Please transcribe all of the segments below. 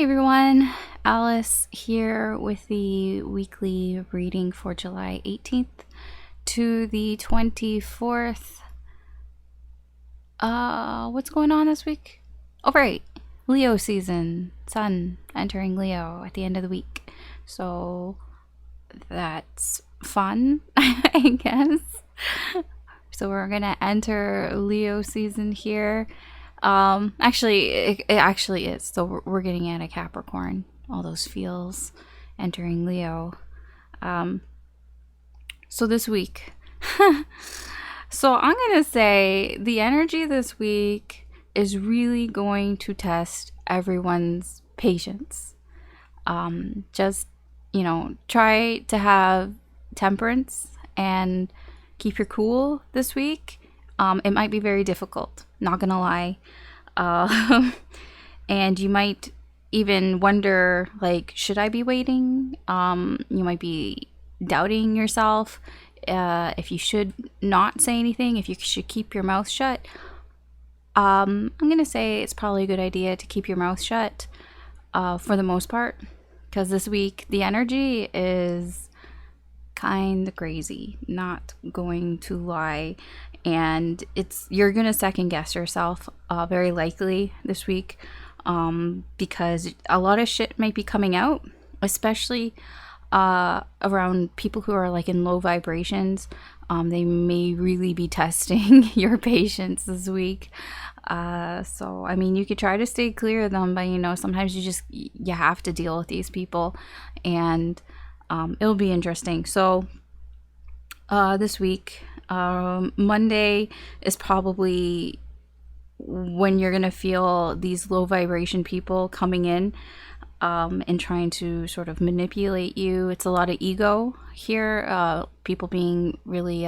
Hi everyone, Alice here with the weekly reading for July 18th to the 24th. What's going on this week? Oh right, Leo season, Sun entering Leo at the end of the week. So that's fun, I guess. So we're gonna enter Leo season here. Actually, it actually is. So we're getting at a Capricorn. All those feels entering Leo. So this week. So I'm going to say the energy this week is really going to test everyone's patience. Just, try to have temperance and keep your cool this week. It might be very difficult, not gonna lie. And you might even wonder, like, should I be waiting? You might be doubting yourself if you should not say anything, if you should keep your mouth shut. I'm gonna say it's probably a good idea to keep your mouth shut for the most part, because this week the energy is kind of crazy, not going to lie. And you're gonna second guess yourself very likely this week, because a lot of shit might be coming out, especially around people who are like in low vibrations. They may really be testing your patience this week. So I mean, you could try to stay clear of them, but sometimes you have to deal with these people, and it'll be interesting. So this week, Monday is probably when you're gonna feel these low vibration people coming in and trying to sort of manipulate you. It's a lot of ego here, people being really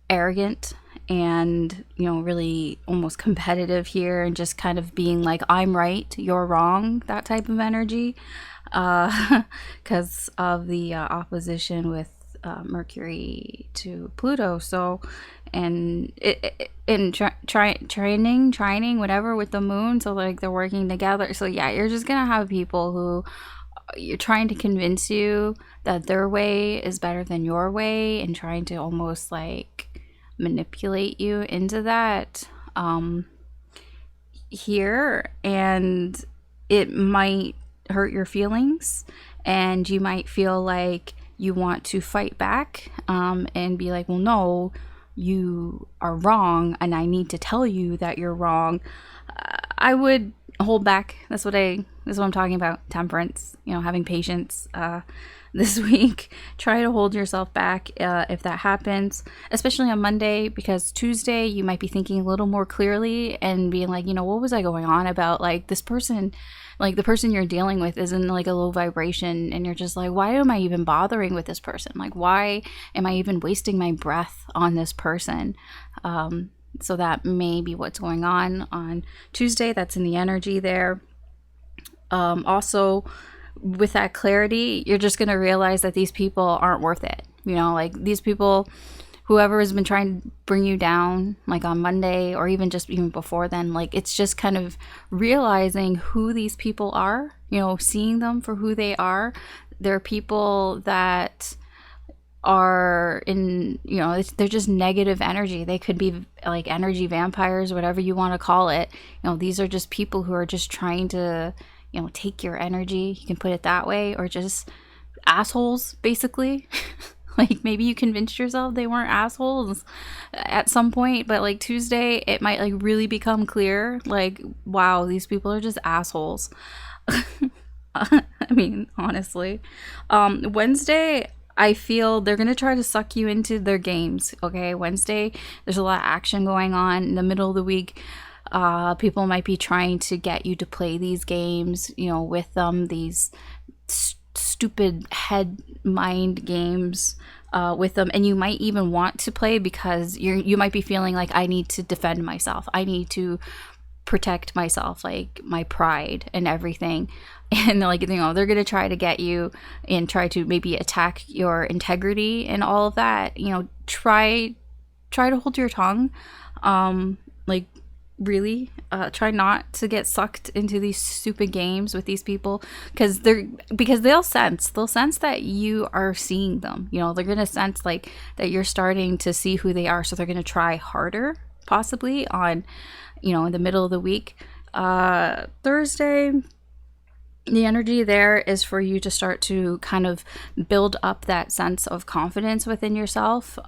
arrogant and really almost competitive here, and just kind of being like, I'm right, you're wrong, that type of energy, because of the opposition with Mercury to Pluto. So, and trining whatever with the moon, so like they're working together. So yeah, you're just gonna have people who you're trying to convince you that their way is better than your way, and trying to almost like manipulate you into that here. And it might hurt your feelings, and you might feel like you want to fight back and be like, well, no, you are wrong, and I need to tell you that you're wrong. I would hold back. That's what I'm talking about. Temperance, having patience this week. Try to hold yourself back if that happens, especially on Monday, because Tuesday you might be thinking a little more clearly and being like, what was I going on about? Like, this person, like the person you're dealing with is in like a low vibration, and you're just like, why am I even bothering with this person? Like, why am I even wasting my breath on this person? So that may be what's going on Tuesday. That's in the energy there. Also, with that clarity, you're just going to realize that these people aren't worth it. Like these people, whoever has been trying to bring you down, like on Monday or even before then, like it's just kind of realizing who these people are, seeing them for who they are. They're people that are in, they're just negative energy. They could be like energy vampires, whatever you want to call it. These are just people who are just trying to take your energy, you can put it that way, or just assholes, basically. Like, maybe you convinced yourself they weren't assholes at some point, but like Tuesday, it might like really become clear, like, wow, these people are just assholes. I mean, honestly. Wednesday, I feel they're going to try to suck you into their games, okay? Wednesday, there's a lot of action going on in the middle of the week. People might be trying to get you to play these games, with them, these stupid head mind games with them. And you might even want to play because you might be feeling like, I need to defend myself. I need to protect myself, like my pride and everything. And like, they're going to try to get you and try to maybe attack your integrity and all of that. Try to hold your tongue. Like, really try not to get sucked into these stupid games with these people, because they'll sense that you are seeing them. You know, they're gonna sense like that you're starting to see who they are, so they're gonna try harder, possibly on, you know, in the middle of the week. Thursday, the energy there is for you to start to kind of build up that sense of confidence within yourself,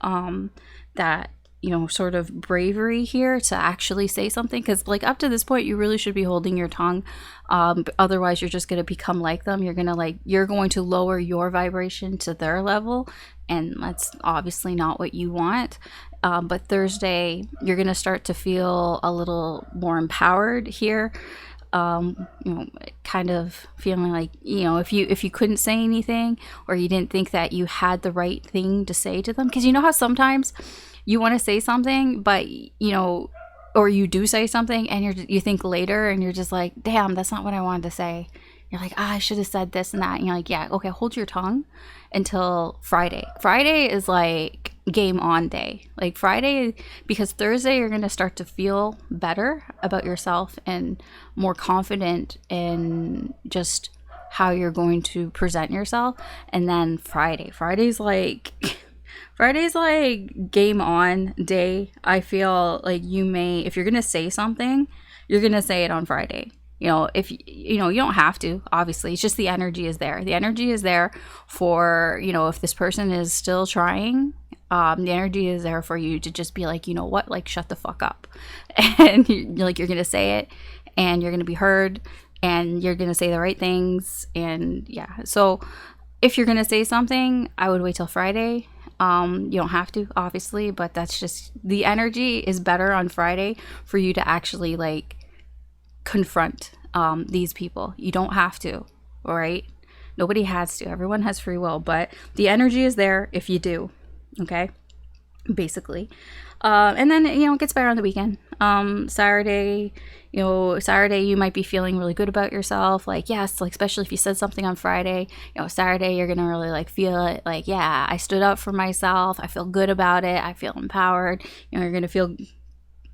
that, you know, sort of bravery here to actually say something, because like up to this point you really should be holding your tongue. Otherwise you're just going to become like them. You're going to lower your vibration to their level, and that's obviously not what you want. But Thursday you're going to start to feel a little more empowered here. You know, kind of feeling like, you know, if you couldn't say anything, or you didn't think that you had the right thing to say to them, because you know how sometimes you want to say something, but you know, or you do say something and you think later and you're just like, damn, that's not what I wanted to say. You're like, I should have said this and that, and you're like, yeah, okay, hold your tongue until Friday. Friday is like game on day. Like Friday, because Thursday you're going to start to feel better about yourself and more confident in just how you're going to present yourself. And then Friday's like game on day. I feel like if you're going to say something, you're going to say it on Friday. You know, if you know, you don't have to, obviously. It's just the energy is there. The energy is there for, you know, if this person is still trying, the energy is there for you to just be like, you know what, like, shut the fuck up. And you're going to say it, and you're going to be heard, and you're going to say the right things. And yeah, so if you're going to say something, I would wait till Friday. You don't have to, obviously, but that's just, the energy is better on Friday for you to actually like confront these people. You don't have to, all right? Nobody has to. Everyone has free will, but the energy is there if you do, okay? Basically. And then, you know, it gets better on the weekend. Saturday you might be feeling really good about yourself. Like, yes, like, especially if you said something on Friday, you know, Saturday, you're going to really like feel it. Like, yeah, I stood up for myself. I feel good about it. I feel empowered. You know, you're going to feel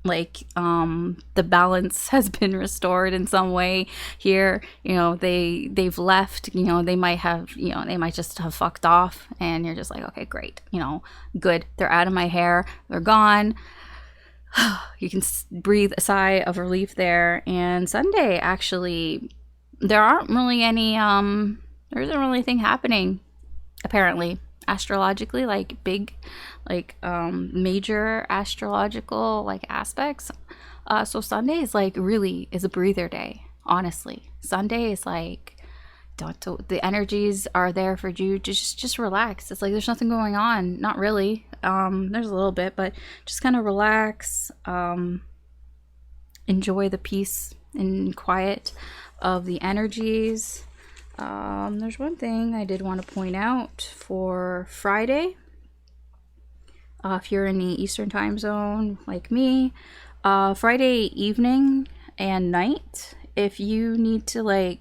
like the balance has been restored in some way here. You know, they've left. You know, they might just have fucked off, and you're just like, okay, great, you know, good, they're out of my hair, they're gone. You can breathe a sigh of relief there. And Sunday, actually, there isn't really anything happening, apparently, astrologically, like big, like major astrological like aspects. So Sunday is like really is a breather day. Honestly, Sunday is like, the energies are there for you to just relax. It's like there's nothing going on. Not really. There's a little bit, but just kind of relax. Enjoy the peace and quiet of the energies. There's one thing I did want to point out for Friday. If you're in the Eastern time zone like me, Friday evening and night, if you need to like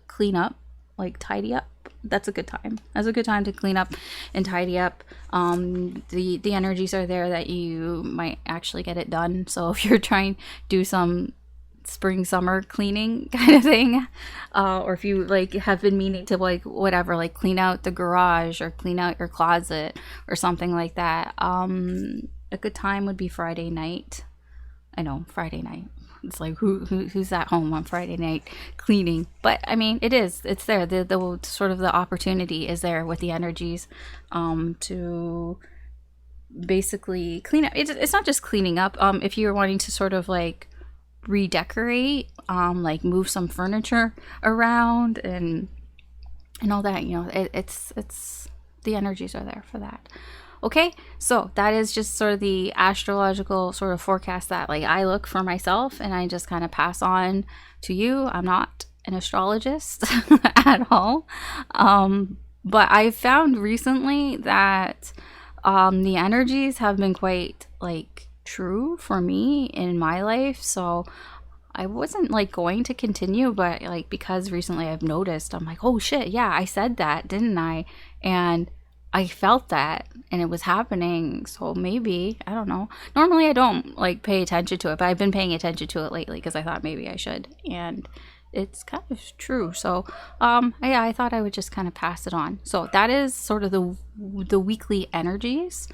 clean up, like tidy up, that's a good time. That's a good time to clean up and tidy up. The energies are there that you might actually get it done. So if you're trying to do some spring summer cleaning kind of thing, or if you like have been meaning to like whatever, like clean out the garage or clean out your closet or something like that, a good time would be Friday night. I know, Friday night, it's like who's at home on Friday night cleaning? But I mean, it's there. The sort of the opportunity is there with the energies to basically clean up. It's not just cleaning up. If you're wanting to sort of like redecorate, like move some furniture around and all that, you know, it's the energies are there for that. Okay, so that is just sort of the astrological sort of forecast that like I look for myself, and I just kind of pass on to you. I'm not an astrologist at all, but I found recently that the energies have been quite like true for me in my life. So I wasn't like going to continue, but like because recently I've noticed, I'm like, oh shit, yeah, I said that, didn't I? And I felt that and it was happening. So maybe, I don't know. Normally I don't like pay attention to it, but I've been paying attention to it lately because I thought maybe I should. And it's kind of true. So yeah, I thought I would just kind of pass it on. So that is sort of the weekly energies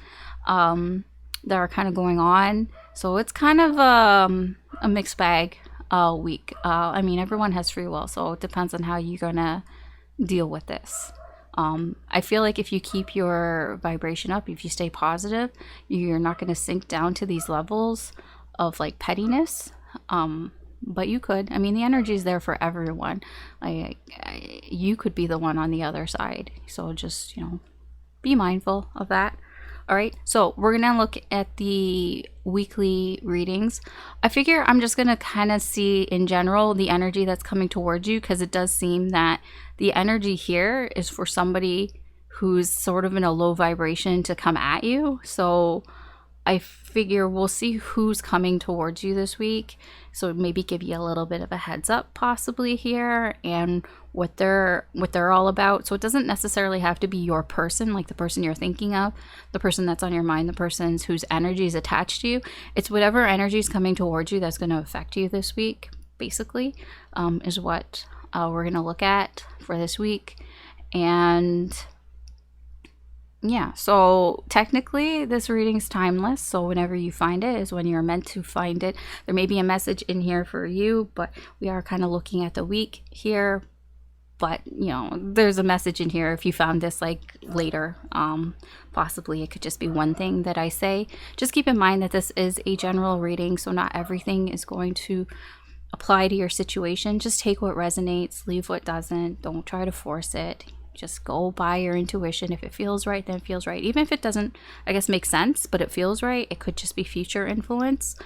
that are kind of going on. So it's kind of a mixed bag week. I mean, everyone has free will, so it depends on how you're gonna deal with this. I feel like if you keep your vibration up, if you stay positive, you're not going to sink down to these levels of like pettiness. But you could. I mean, the energy is there for everyone. You could be the one on the other side. So just, be mindful of that. All right, so we're gonna look at the weekly readings. I figure I'm just gonna kind of see in general the energy that's coming towards you, because it does seem that the energy here is for somebody who's sort of in a low vibration to come at you. So I figure we'll see who's coming towards you this week. So maybe give you a little bit of a heads up possibly here and what they're all about. So it doesn't necessarily have to be your person, like the person you're thinking of, the person that's on your mind, the person whose energy is attached to you. It's whatever energy is coming towards you that's going to affect you this week, basically, is what we're going to look at for this week. And yeah, so technically this reading's timeless, so whenever you find it is when you're meant to find it. There may be a message in here for you, but we are kind of looking at the week here. But there's a message in here if you found this like later. Possibly it could just be one thing that I say. Just keep in mind that this is a general reading, so not everything is going to apply to your situation. Just take what resonates, leave what doesn't. Don't try to force it. Just go by your intuition. If it feels right, then it feels right. Even if it doesn't, I guess, make sense, but it feels right, it could just be future influence.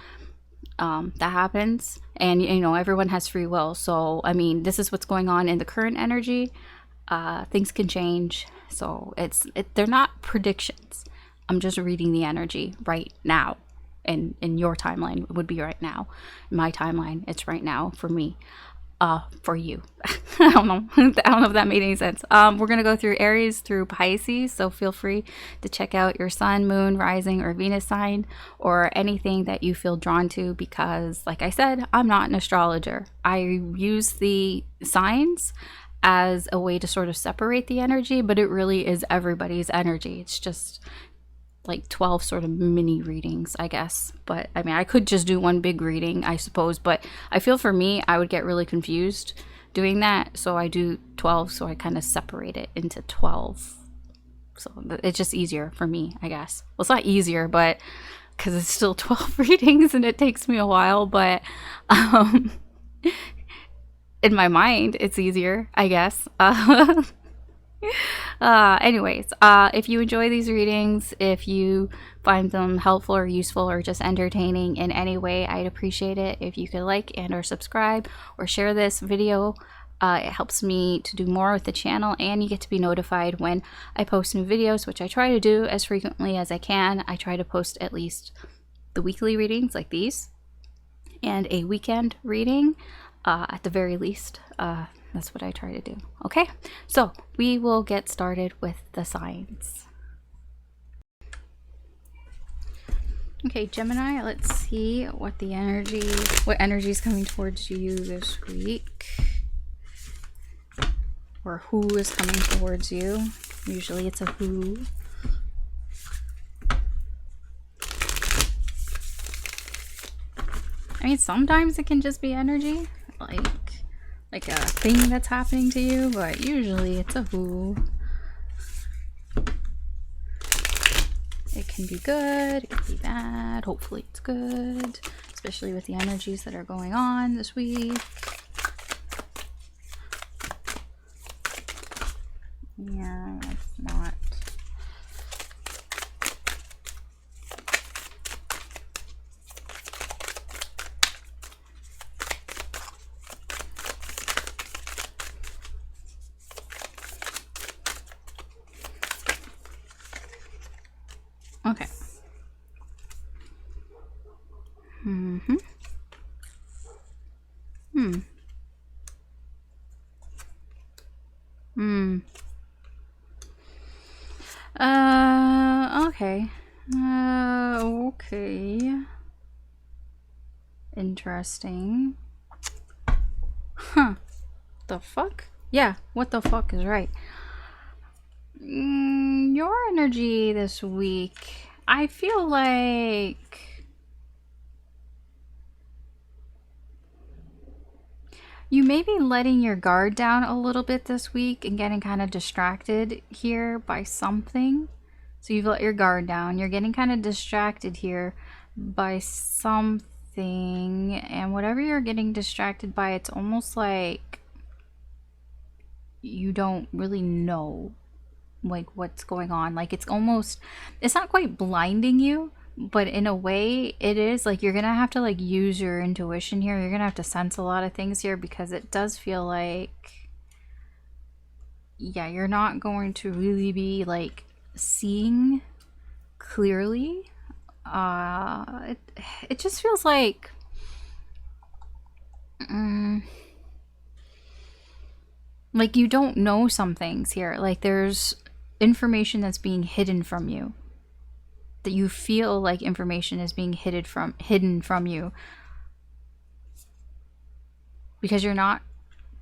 That happens. And, everyone has free will. So, I mean, this is what's going on in the current energy. Things can change. So they're not predictions. I'm just reading the energy right now. And in your timeline, it would be right now. In my timeline, it's right now for me. For you. I don't know if that made any sense. We're going to go through Aries through Pisces, so feel free to check out your sun, moon, rising, or Venus sign, or anything that you feel drawn to, because like I said, I'm not an astrologer. I use the signs as a way to sort of separate the energy, but it really is everybody's energy. It's just like 12 sort of mini readings, I guess. But I mean, I could just do one big reading, I suppose, but I feel for me, I would get really confused doing that. So I do 12, so I kind of separate it into 12. So it's just easier for me, I guess. Well, it's not easier, but because it's still 12 readings and it takes me a while, but in my mind, it's easier, I guess. Anyways, if you enjoy these readings, if you find them helpful or useful or just entertaining in any way, I'd appreciate it if you could like and or subscribe or share this video. It helps me to do more with the channel, and you get to be notified when I post new videos, which I try to do as frequently as I can. I try to post at least the weekly readings like these and a weekend reading at the very least. That's what I try to do. Okay, so we will get started with the signs. Okay, Gemini, let's see what energy is coming towards you this week. Or who is coming towards you. Usually it's a who. I mean, sometimes it can just be energy. Like a thing that's happening to you, but usually it's a who. It can be good, it can be bad. Hopefully it's good, especially with the energies that are going on this week. Yeah, it's not. Okay. Okay. Okay. Interesting. Huh. The fuck? Yeah, what the fuck is right? Your energy this week, I feel like you may be letting your guard down a little bit this week and getting kind of distracted here by something. So you've let your guard down. You're getting kind of distracted here by something. And whatever you're getting distracted by, it's almost like you don't really know like what's going on. Like it's not quite blinding you, but in a way it is. Like you're gonna have to like use your intuition here. You're gonna have to sense a lot of things here, because it does feel like, yeah, you're not going to really be like seeing clearly. It just feels like like you don't know some things here. Like there's information that's being hidden from you, that you feel like information is being hidden from you because you're not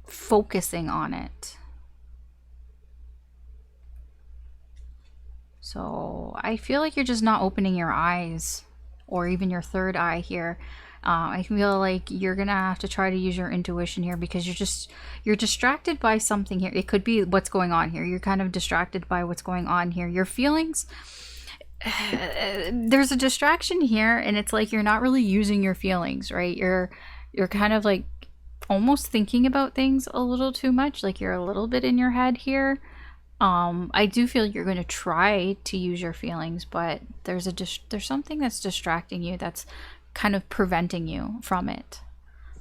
focusing on it. So I feel like you're just not opening your eyes, or even your third eye here. I feel like you're gonna have to try to use your intuition here, because you're distracted by something here. It could be what's going on here. You're kind of distracted by what's going on here. Your feelings, there's a distraction here, and it's like you're not really using your feelings, right? You're kind of like almost thinking about things a little too much. Like you're a little bit in your head here. I do feel you're going to try to use your feelings, but there's something that's distracting you, that's kind of preventing you from it.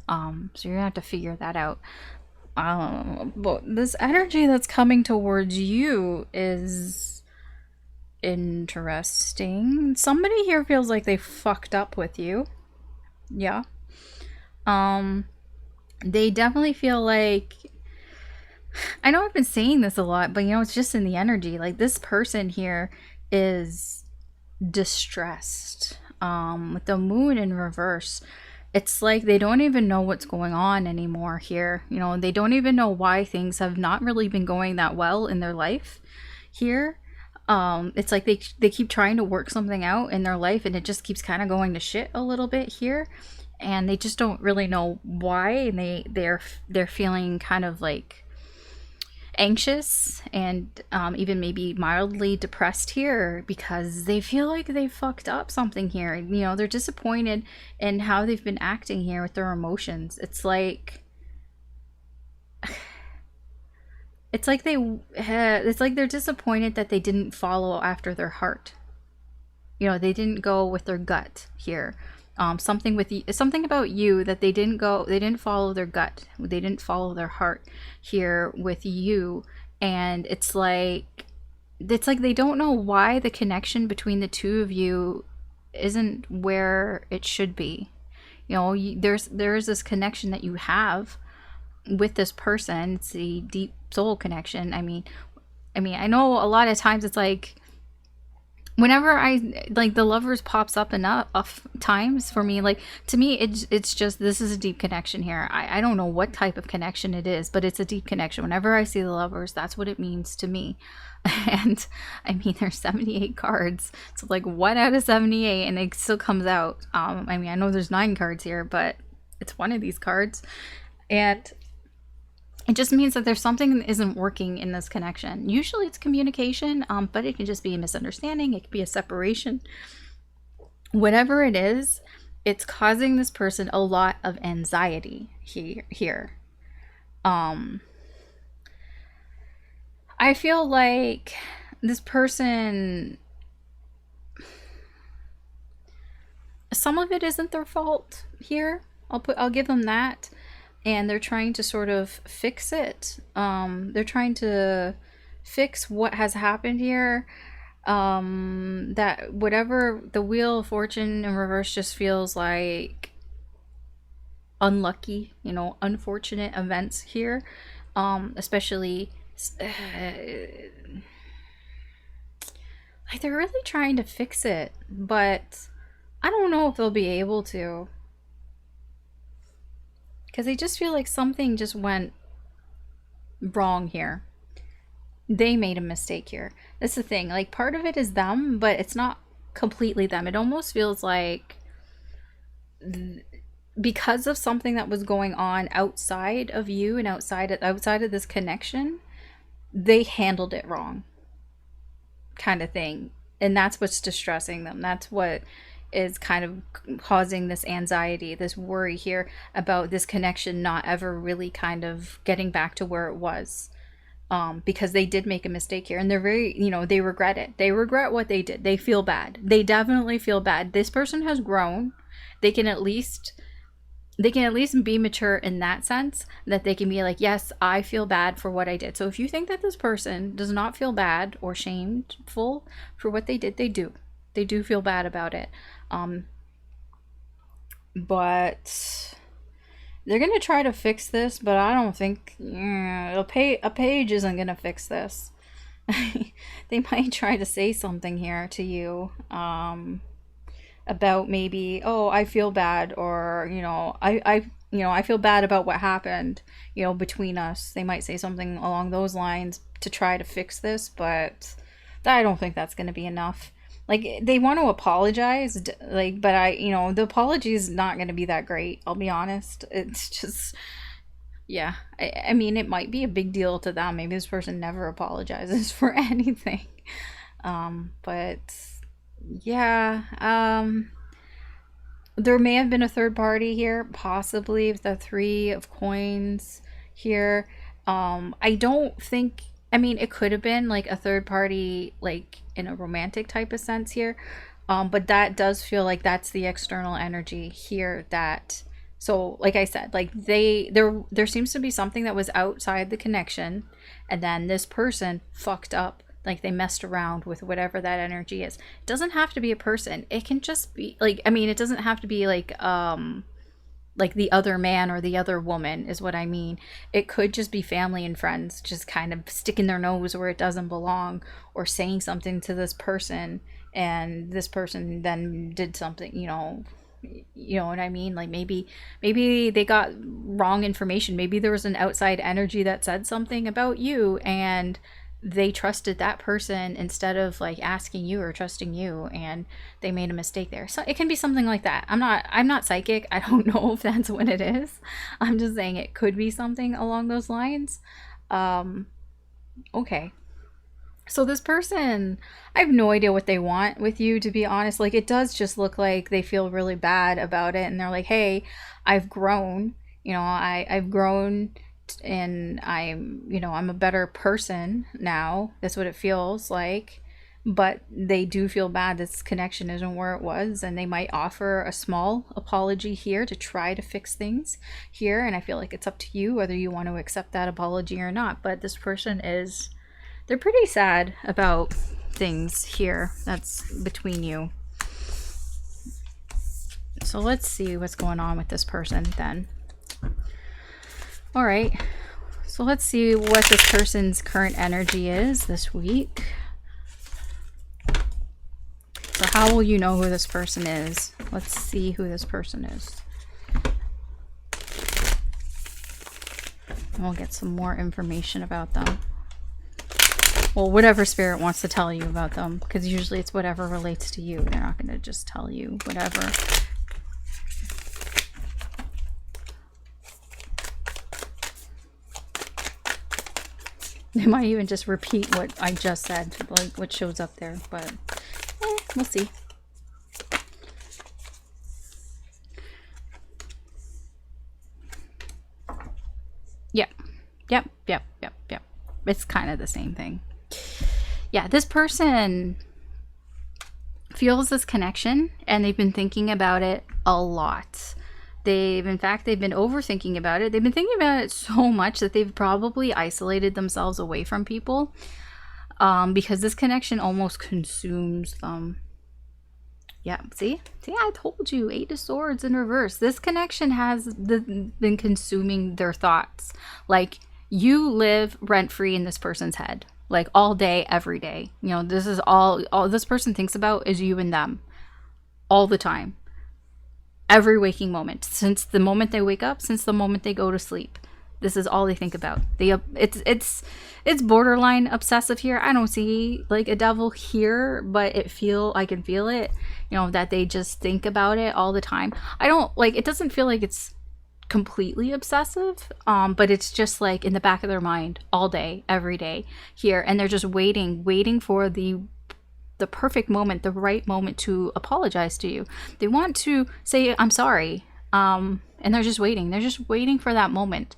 So you're gonna have to figure that out. But this energy that's coming towards you is interesting. Somebody here feels like they fucked up with you. Yeah. They definitely feel like, I know I've been saying this a lot, but it's just in the energy. Like this person here is distressed. With the moon in reverse, it's like they don't even know what's going on anymore here. They don't even know why things have not really been going that well in their life here. It's like they keep trying to work something out in their life, and it just keeps kind of going to shit a little bit here, and they just don't really know why. And they're feeling kind of like anxious, and even maybe mildly depressed here, because they feel like they fucked up something here. They're disappointed in how they've been acting here with their emotions. It's like they're disappointed that they didn't follow after their heart. They didn't go with their gut here. Something about you, that they didn't follow their gut, they didn't follow their heart here with you. And it's like they don't know why the connection between the two of you isn't where it should be. There is this connection that you have with this person. It's a deep soul connection. I mean I know a lot of times it's like, whenever I like the lovers pops up enough times for me, like to me it's just, this is a deep connection here. I don't know what type of connection it is, but it's a deep connection. Whenever I see the lovers, that's what it means to me. And there's 78 cards, so like 1 out of 78, and it still comes out. I know there's 9 cards here, but it's one of these cards, and it just means that there's something that isn't working in this connection. Usually it's communication, but it can just be a misunderstanding. It could be a separation. Whatever it is, it's causing this person a lot of anxiety here. I feel like this person, some of it isn't their fault here. I'll give them that. And they're trying to sort of fix it. They're trying to fix what has happened here. That whatever, the Wheel of Fortune in reverse just feels like unlucky, unfortunate events here. Especially Like, they're really trying to fix it, but I don't know if they'll be able to. Because I just feel like something just went wrong here. They made a mistake here. That's the thing. Like, part of it is them, but it's not completely them. It almost feels like because of something that was going on outside of you and outside of this connection, they handled it wrong, kind of thing. And that's what's distressing them. That's what is kind of causing this anxiety, this worry here about this connection not ever really kind of getting back to where it was. Because they did make a mistake here, and they're very, they regret it. They regret what they did. They feel bad. They definitely feel bad. This person has grown. They can at least be mature in that sense, that they can be like, yes, I feel bad for what I did. So if you think that this person does not feel bad or shameful for what they did, they do feel bad about it. But they're going to try to fix this, but I don't think a page isn't going to fix this. They might try to say something here to you about maybe, oh, I feel bad, or, I feel bad about what happened, between us. They might say something along those lines to try to fix this, but I don't think that's going to be enough. Like, they want to apologize, like, but the apology is not going to be that great. I'll be honest. It's just, yeah. I mean, it might be a big deal to them. Maybe this person never apologizes for anything. But yeah. There may have been a third party here, possibly with the 3 of coins here. I don't think, I mean, it could have been like a third party, like in a romantic type of sense here. But that does feel like that's the external energy here that, so like I said, like there seems to be something that was outside the connection, and then this person fucked up. Like, they messed around with whatever that energy is. It doesn't have to be a person. It can just be like, I mean, it doesn't have to be like the other man or the other woman is what I mean. It could just be family and friends just kind of sticking their nose where it doesn't belong, or saying something to this person, and this person then did something, you know what I mean? Like, maybe they got wrong information. Maybe there was an outside energy that said something about you, and they trusted that person instead of like asking you or trusting you, and they made a mistake there. So it can be something like that. I'm not psychic. I don't know if that's what it is. I'm just saying it could be something along those lines. Okay. So this person, I have no idea what they want with you, to be honest. Like, it does just look like they feel really bad about it, and they're like, hey, I've grown, I've grown, and I'm a better person now. That's what it feels like. But they do feel bad this connection isn't where it was, and they might offer a small apology here to try to fix things here. And I feel like it's up to you whether you want to accept that apology or not. But this person they're pretty sad about things here that's between you. So let's see what's going on with this person then. All right, so let's see what this person's current energy is this week. So how will you know who this person is? Let's see who this person is. And we'll get some more information about them. Well, whatever spirit wants to tell you about them, because usually it's whatever relates to you. They're not going to just tell you whatever. They might even just repeat what I just said, like what shows up there, but we'll see. Yep. It's kind of the same thing. Yeah, this person feels this connection, and they've been thinking about it a lot. They've been overthinking about it. They've been thinking about it so much that they've probably isolated themselves away from people, because this connection almost consumes them. Yeah, see, I told you, 8 of Swords in reverse. This connection has been consuming their thoughts. Like, you live rent-free in this person's head. like all day, every day. You know, this is all this person thinks about is you and them all the time. Every waking moment, since the moment they wake up, since the moment they go to sleep. This is all they think about. It's borderline obsessive here. I don't see like a devil here, but I can feel it, you know, that they just think about it all the time. I don't like, it doesn't feel like it's completely obsessive, but it's just like in the back of their mind all day, every day here, and they're just waiting for the perfect moment, the right moment to apologize to you. They want to say I'm sorry, and they're just waiting for that moment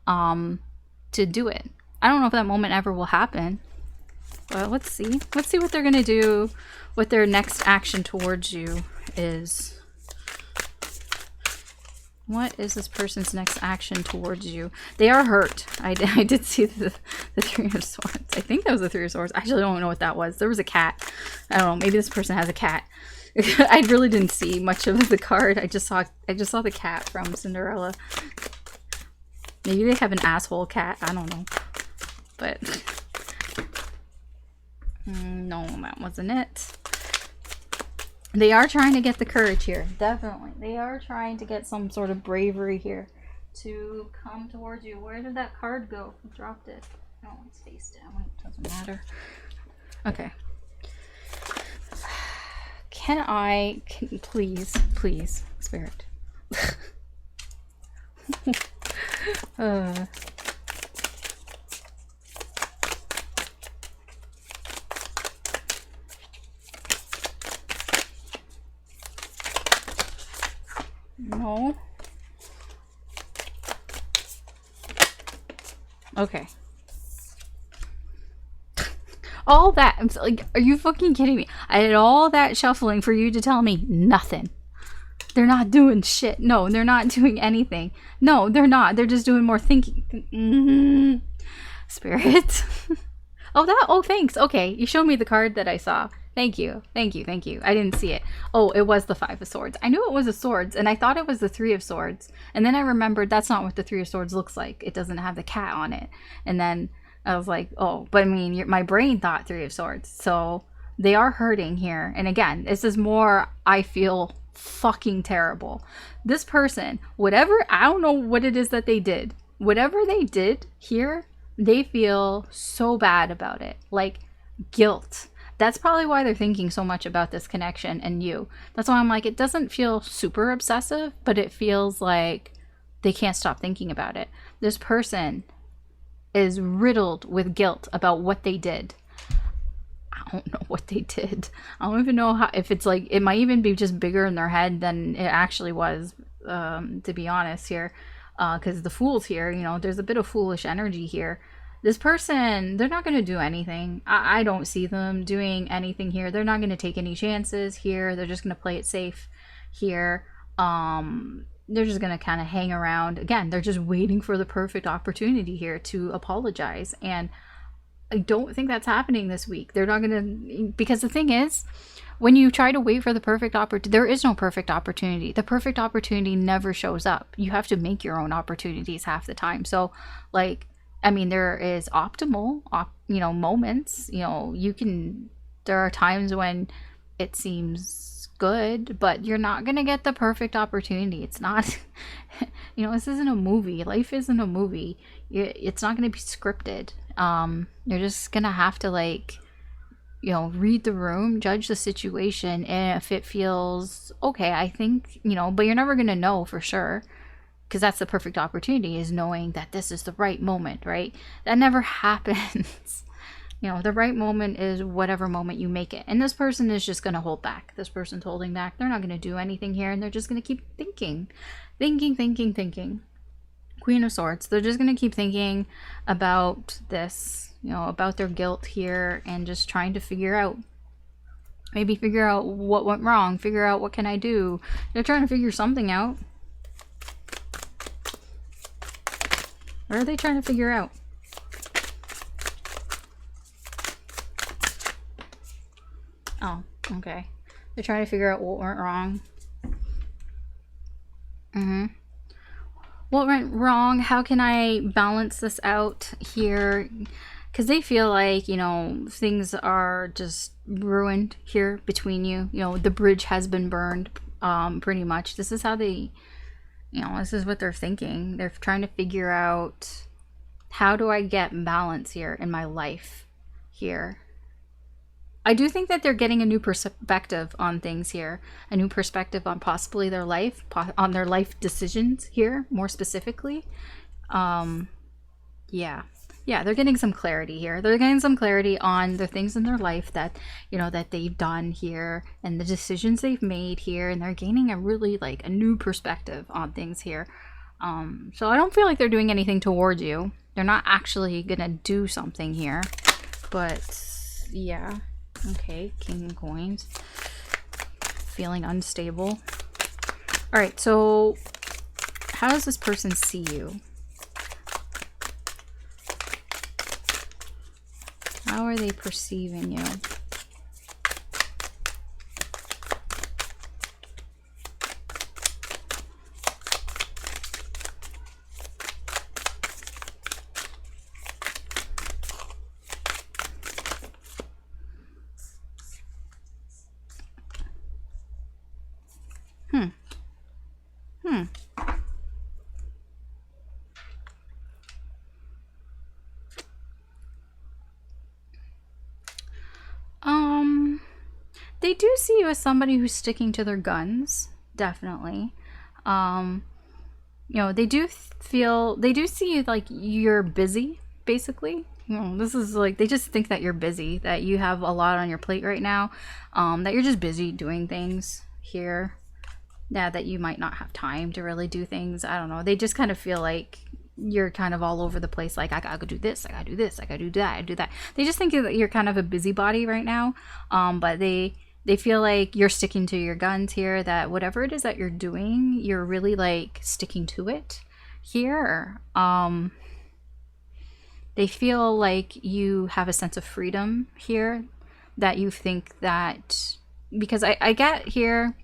to do it. I don't know if that moment ever will happen, but let's see what they're gonna do, what their next action towards you is. What is this person's next action towards you? They are hurt. I did see the Three of Swords. I think that was the Three of Swords. I actually don't know what that was. There was a cat. I don't know. Maybe this person has a cat. I really didn't see much of the card. I just saw the cat from Cinderella. Maybe they have an asshole cat. I don't know. But no, that wasn't it. They are trying to get the courage here. Definitely. They are trying to get some sort of bravery here to come towards you. Where did that card go? I dropped it. Oh, it's face down. It doesn't matter. Okay. Can please, Spirit. No. Okay. All that, I'm like, are you fucking kidding me? I did all that shuffling for you to tell me nothing. They're not doing shit. No, they're not doing anything. No, they're not. They're just doing more thinking. Spirit. Oh, thanks. Okay, you showed me the card that I saw. Thank you. I didn't see it. Oh, it was the Five of Swords. I knew it was a Swords, and I thought it was the Three of Swords. And then I remembered that's not what the Three of Swords looks like. It doesn't have the cat on it. And then I was like, oh, but I mean, my brain thought Three of Swords. So they are hurting here. And again, this is more, I feel fucking terrible. This person, I don't know what it is that they did. Whatever they did here, they feel so bad about it. Like guilt. That's probably why they're thinking so much about this connection and you. That's why I'm like, it doesn't feel super obsessive, but it feels like they can't stop thinking about it. This person is riddled with guilt about what they did. I don't know what they did. I don't even know if it's like, it might even be just bigger in their head than it actually was, to be honest here. Because the Fool's here, you know, there's a bit of foolish energy here. This person, they're not going to do anything. I don't see them doing anything here. They're not going to take any chances here. They're just going to play it safe here. They're just going to kind of hang around. Again, they're just waiting for the perfect opportunity here to apologize. And I don't think that's happening this week. They're not going to, because the thing is, when you try to wait for the perfect opportunity, there is no perfect opportunity. The perfect opportunity never shows up. You have to make your own opportunities half the time. So, like, I mean, there is optimal, moments. You know, there are times when it seems good, but you're not going to get the perfect opportunity. It's not, this isn't a movie. Life isn't a movie. It's not going to be scripted. You're just going to have to, read the room, judge the situation, and if it feels okay, I think, but you're never going to know for sure. Because that's the perfect opportunity, is knowing that this is the right moment, right? That never happens. The right moment is whatever moment you make it. And this person is just going to hold back. This person's holding back. They're not going to do anything here. And they're just going to keep thinking. Thinking. Queen of Swords. They're just going to keep thinking about this, about their guilt here. And just trying to figure out what went wrong. Figure out what can I do. They're trying to figure something out. What are they trying to figure out? Oh, okay. They're trying to figure out what went wrong. What went wrong? How can I balance this out here? because they feel like, you know, things are just ruined here between you. You know, the bridge has been burned, pretty much. This is how they, you know, this is what they're thinking. They're trying to figure out, how do I get balance here in my life here? I do think that they're getting a new perspective on things here, a new perspective on possibly their life, on their life decisions here, more specifically. Yeah. Yeah, they're getting some clarity here. They're getting some clarity on the things in their life that, you know, that they've done here and the decisions they've made here. And they're gaining a really, like, a new perspective on things here. So I don't feel like they're doing anything towards you. They're not actually going to do something here. But, yeah. Okay, King of Coins. Feeling unstable. Alright, so how does this person see you? How are they perceiving you? They do see you as somebody who's sticking to their guns, definitely. You know, they do see you like you're busy, basically. You know, this is like, they just think that you're busy, that you have a lot on your plate right now, that you're just busy doing things here. Yeah, that you might not have time to really do things. I don't know. They just kind of feel like you're kind of all over the place. Like, I gotta go do this, I gotta do this, I gotta do that, I do that. They just think that you're kind of a busybody right now. But they feel like you're sticking to your guns here, that whatever it is that you're doing, you're really like sticking to it here. They feel like you have a sense of freedom here, that you think that, because I get here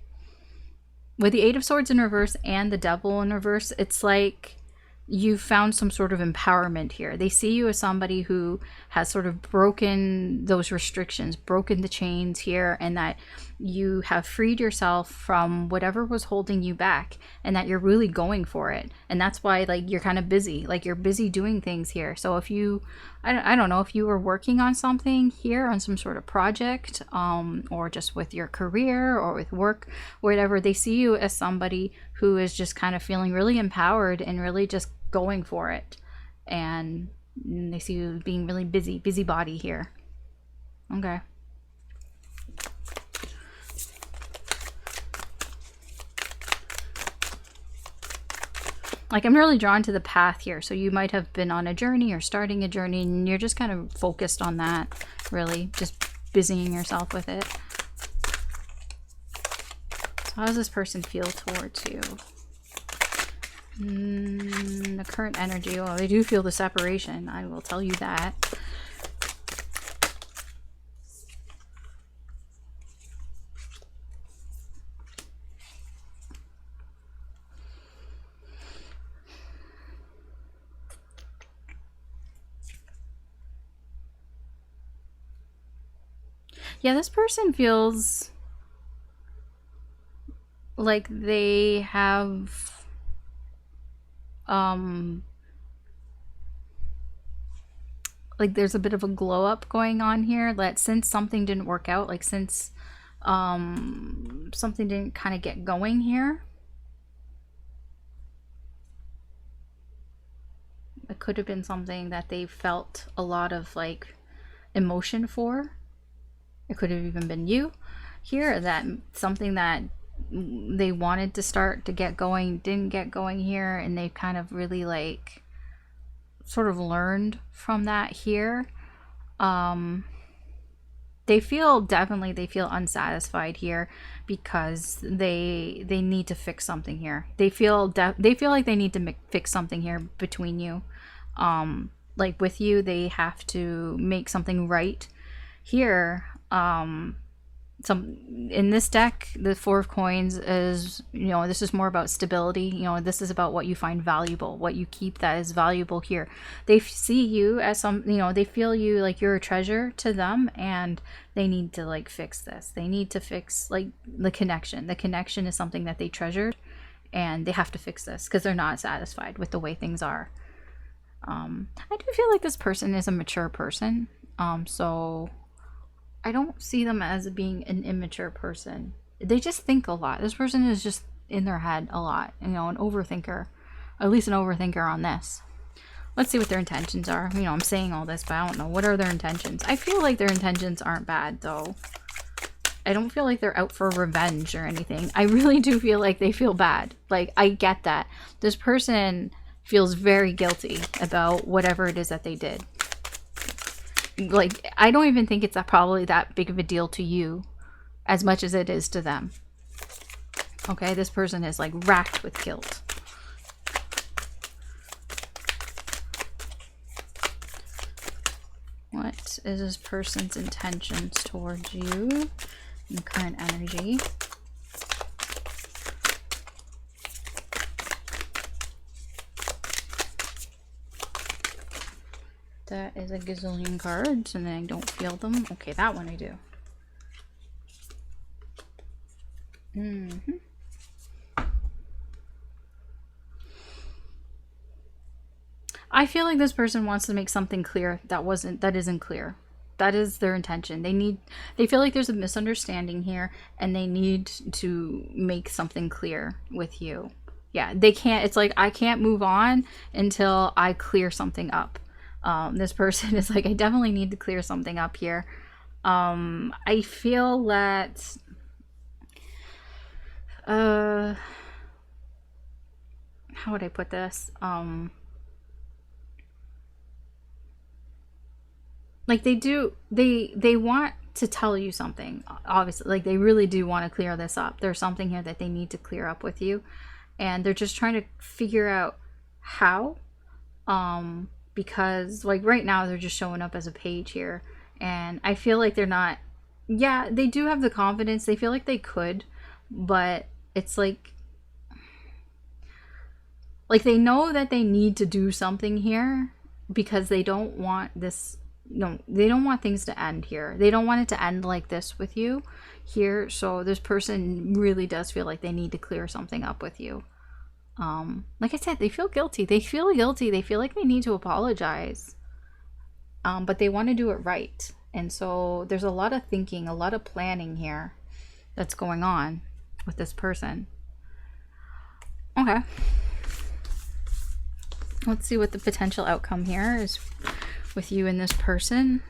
with the Eight of Swords in reverse and the Devil in reverse, it's like you found some sort of empowerment here. They see you as somebody who has sort of broken those restrictions, broken the chains here, and that you have freed yourself from whatever was holding you back, and that you're really going for it. And that's why, like, you're kind of busy, like you're busy doing things here. So if you, I don't know, if you were working on something here, on some sort of project, or just with your career or with work, whatever, they see you as somebody who is just kind of feeling really empowered and really just going for it. And they see you being really busybody here. Okay. Like, I'm really drawn to the path here. So you might have been on a journey or starting a journey, and you're just kind of focused on that, really. Just busying yourself with it. So how does this person feel towards you? The current energy. Well, they do feel the separation. I will tell you that. Yeah, this person feels like they have like there's a bit of a glow up going on here, that since something didn't work out, like since something didn't kind of get going here, it could have been something that they felt a lot of like emotion for. It could have even been you here, that something that they wanted to start to get going didn't get going here, and they've kind of really like sort of learned from that here. They feel, definitely they feel unsatisfied here, because they need to fix something here. They feel like they need to fix something here between you. Like with you, they have to make something right here. in this deck, the Four of Coins is, this is more about stability. This is about what you find valuable, what you keep that is valuable here. They see you as they feel you like you're a treasure to them, and they need to like fix this. They need to fix like the connection. The connection is something that they treasured, and they have to fix this because they're not satisfied with the way things are. I do feel like this person is a mature person. So I don't see them as being an immature person. They just think a lot. This person is just in their head a lot, an overthinker, at least an overthinker on this. Let's see what their intentions are. I'm saying all this, but I don't know. What are their intentions? I feel like their intentions aren't bad, though. I don't feel like they're out for revenge or anything. I really do feel like they feel bad. Like, I get that. This person feels very guilty about whatever it is that they did. Like, I don't even think it's probably that big of a deal to you as much as it is to them. Okay, this person is like racked with guilt. What is this person's intentions towards you in current energy? That is a gazillion cards, and then I don't feel them. Okay, that one I do. I feel like this person wants to make something clear that isn't clear. That is their intention. They feel like there's a misunderstanding here, and they need to make something clear with you. Yeah, they can't. It's like, I can't move on until I clear something up. This person is like, I definitely need to clear something up here. I feel that how would I put this? Like, they want to tell you something, obviously. Like, they really do want to clear this up. There's something here that they need to clear up with you, and they're just trying to figure out how. Because like right now they're just showing up as a page here, and I feel like they're not. Yeah, they do have the confidence. They feel like they could, but it's like they know that they need to do something here because they don't want this. No, they don't want things to end here. They don't want it to end like this with you here. So this person really does feel like they need to clear something up with you. Like I said, they feel guilty. They feel guilty. They feel like they need to apologize. But they want to do it right. And so there's a lot of thinking, a lot of planning here that's going on with this person. Okay. Let's see what the potential outcome here is with you and this person.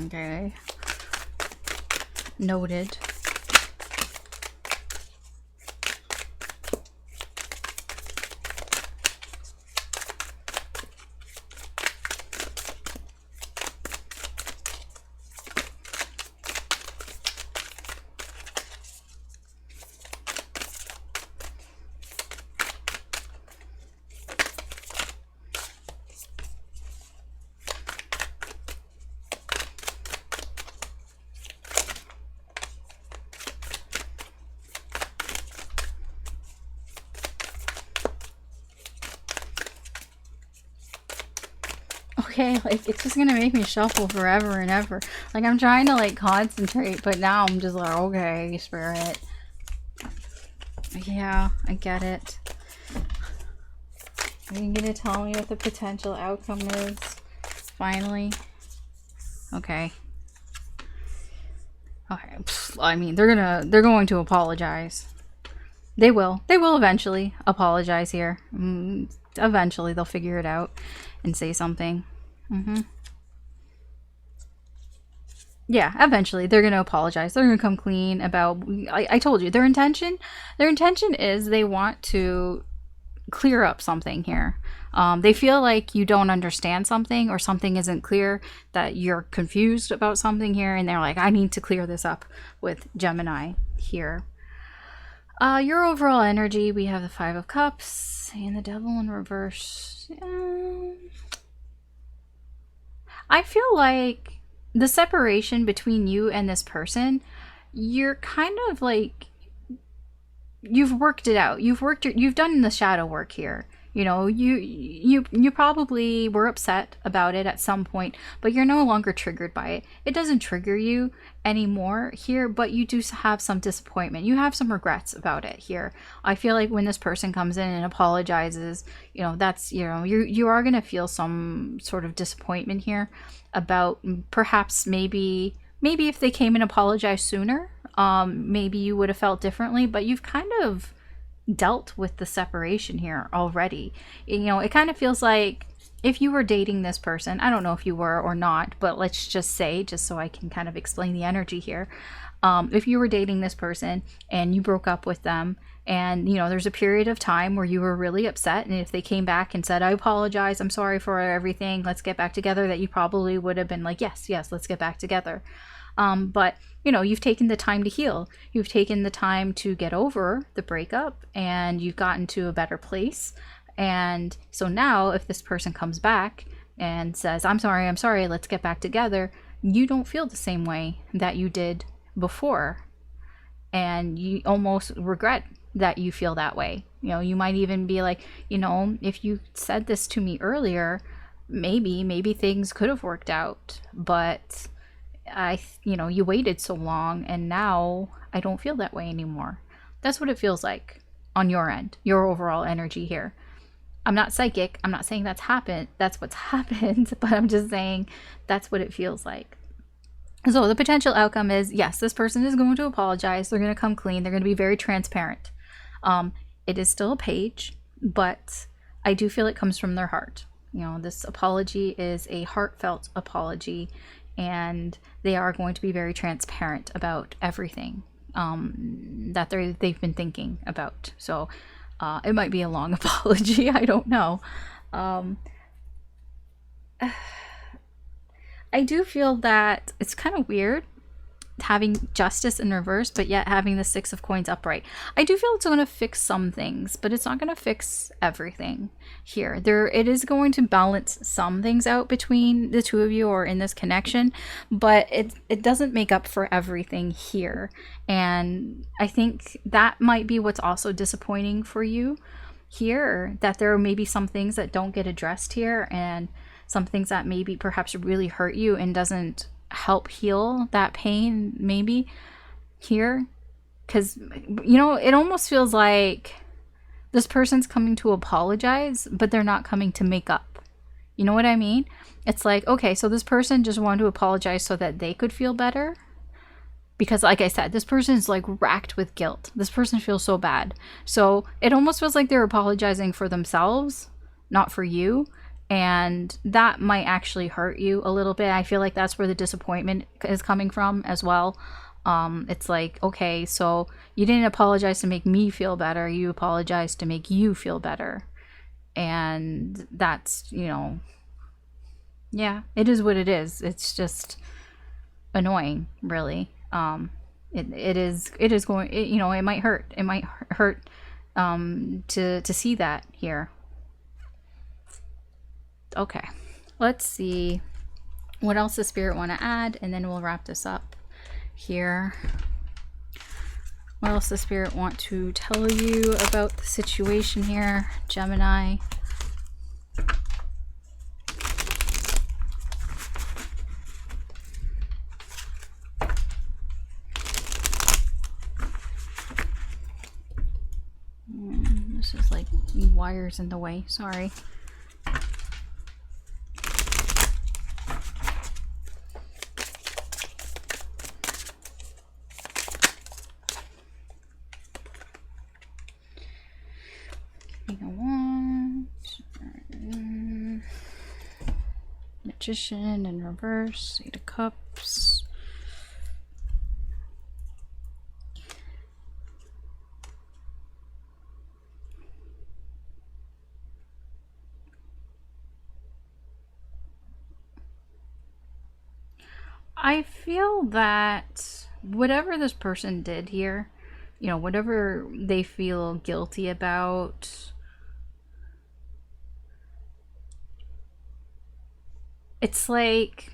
Okay. Noted. Okay, like, it's just gonna make me shuffle forever and ever. Like, I'm trying to, like, concentrate, but now I'm just like, okay, Spirit. Yeah, I get it. Are you gonna tell me what the potential outcome is? Finally. Okay. Okay, I mean, they're going to apologize. They will eventually apologize here. Eventually they'll figure it out and say something. Yeah, eventually they're going to apologize. They're going to come clean about, I told you, their intention is they want to clear up something here. They feel like you don't understand something, or something isn't clear, that you're confused about something here, and they're like, I need to clear this up with Gemini here. Your overall energy, we have the Five of Cups and the Devil in reverse. I feel like the separation between you and this person, you're kind of like, you've worked it out. You've done the shadow work here. You know, you probably were upset about it at some point, but you're no longer triggered by it. It doesn't trigger you anymore here, but you do have some disappointment. You have some regrets about it here. I feel like when this person comes in and apologizes, you know, that's, you know, you are going to feel some sort of disappointment here about perhaps maybe if they came and apologized sooner, maybe you would have felt differently, but you've kind of dealt with the separation here already. You know, it kind of feels like if you were dating this person, I don't know if you were or not, but let's just say, just so I can kind of explain the energy here, if you were dating this person and you broke up with them, and you know there's a period of time where you were really upset, and if they came back and said, I apologize, I'm sorry for everything, let's get back together, that you probably would have been like, yes, let's get back together. But you know, you've taken the time to heal. You've taken the time to get over the breakup, and you've gotten to a better place. And so now if this person comes back and says, I'm sorry, let's get back together, you don't feel the same way that you did before. And you almost regret that you feel that way. You know, you might even be like, you know, if you said this to me earlier, maybe things could have worked out, but you know, you waited so long, and now I don't feel that way anymore. That's what it feels like on your end, your overall energy here. I'm not psychic. I'm not saying that's what's happened, but I'm just saying that's what it feels like. So the potential outcome is, yes, this person is going to apologize. They're going to come clean. They're going to be very transparent. It is still a page, but I do feel it comes from their heart. You know, this apology is a heartfelt apology, and they are going to be very transparent about everything that they've been thinking about. So it might be a long apology. I don't know. I do feel that it's kind of weird having justice in reverse, but yet having the Six of Coins upright. I do feel it's going to fix some things, but it's not going to fix everything here. It is going to balance some things out between the two of you, or in this connection, but it doesn't make up for everything here. And I think that might be what's also disappointing for you here, that there may be some things that don't get addressed here, and some things that maybe perhaps really hurt you and doesn't help heal that pain maybe here. Because, you know, it almost feels like this person's coming to apologize, but they're not coming to make up. You know what I mean? It's like, okay, so this person just wanted to apologize so that they could feel better. Because like I said, this person is like racked with guilt. This person feels so bad. So it almost feels like they're apologizing for themselves, not for you. And that might actually hurt you a little bit. I feel like that's where the disappointment is coming from as well. It's like, okay, so you didn't apologize to make me feel better. You apologized to make you feel better. And that's, you know, yeah, it is what it is. It's just annoying, really. It is going, you know, it might hurt. It might hurt to see that here. Okay, let's see what else the spirit want to add, and then we'll wrap this up here. What else the spirit want to tell you about the situation here, Gemini? This is like wires in the way, sorry. Magician in reverse, Eight of Cups. I feel that whatever this person did here, you know, whatever they feel guilty about, it's like,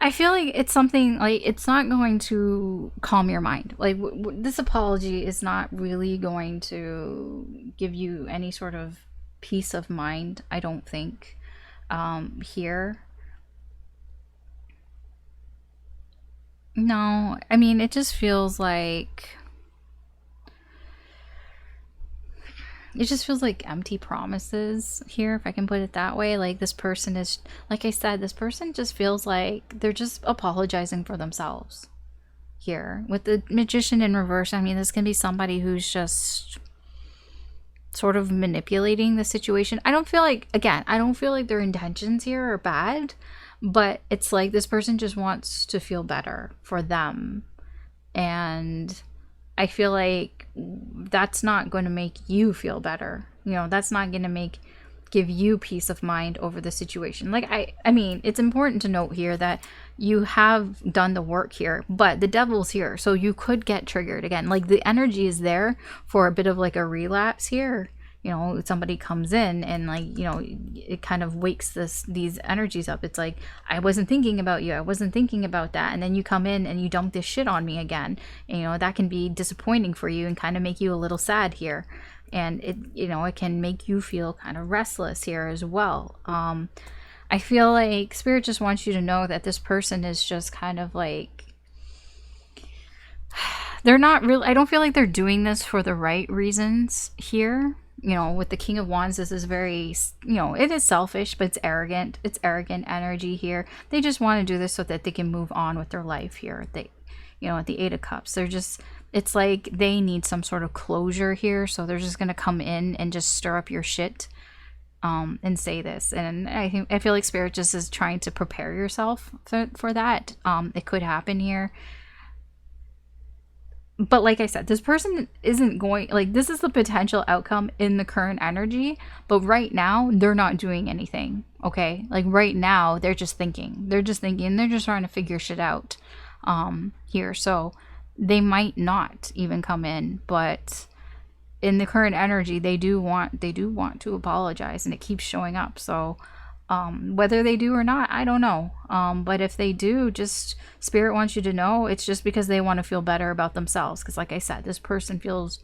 I feel like it's something like it's not going to calm your mind. Like this apology is not really going to give you any sort of peace of mind, I don't think, here. No, I mean, it just feels like empty promises here, if I can put it that way. Like this person is, like I said, this person just feels like they're just apologizing for themselves here. With the Magician in reverse, I mean, this can be somebody who's just sort of manipulating the situation. I don't feel like, again, I don't feel like their intentions here are bad, but it's like this person just wants to feel better for them. And I feel like that's not going to make you feel better. You know, that's not going to give you peace of mind over the situation. Like, I mean, it's important to note here that you have done the work here, but the devil's here. So you could get triggered again. Like the energy is there for a bit of like a relapse here. You know, somebody comes in and like, you know, it kind of wakes these energies up. It's like, I wasn't thinking about you. I wasn't thinking about that. And then you come in and you dump this shit on me again. And, you know, that can be disappointing for you and kind of make you a little sad here. And it, you know, it can make you feel kind of restless here as well. I feel like Spirit just wants you to know that this person is just kind of like, they're not really, I don't feel like they're doing this for the right reasons here. You know, with the King of Wands, this is very, you know, it is selfish, but it's arrogant. It's arrogant energy here. They just want to do this so that they can move on with their life here. They, you know, at the Eight of Cups, they're just, it's like they need some sort of closure here. So they're just going to come in and just stir up your shit and say this. And I feel like Spirit just is trying to prepare yourself for that. It could happen here. But like I said, this person isn't going, like, this is the potential outcome in the current energy, but right now they're not doing anything. Okay, like right now they're just thinking, they're just trying to figure shit out here. So they might not even come in, but in the current energy they do want to apologize, and it keeps showing up. So whether they do or not, I don't know. But if they do, just Spirit wants you to know it's just because they want to feel better about themselves. Because like I said, this person feels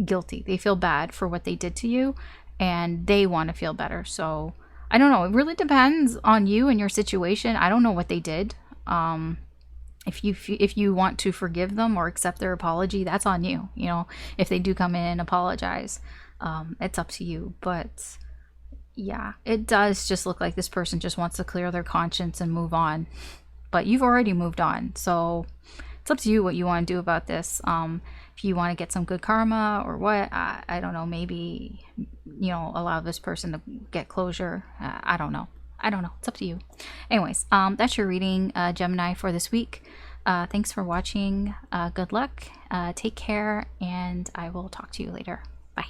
guilty. They feel bad for what they did to you, and they want to feel better. So I don't know. It really depends on you and your situation. I don't know what they did. If you want to forgive them or accept their apology, that's on you. You know, if they do come in and apologize, it's up to you. But yeah, it does just look like this person just wants to clear their conscience and move on. But you've already moved on. So it's up to you what you want to do about this. If you want to get some good karma or what, I don't know. Maybe, you know, allow this person to get closure. I don't know. It's up to you. Anyways, that's your reading, Gemini, for this week. Thanks for watching. Good luck. Take care. And I will talk to you later. Bye.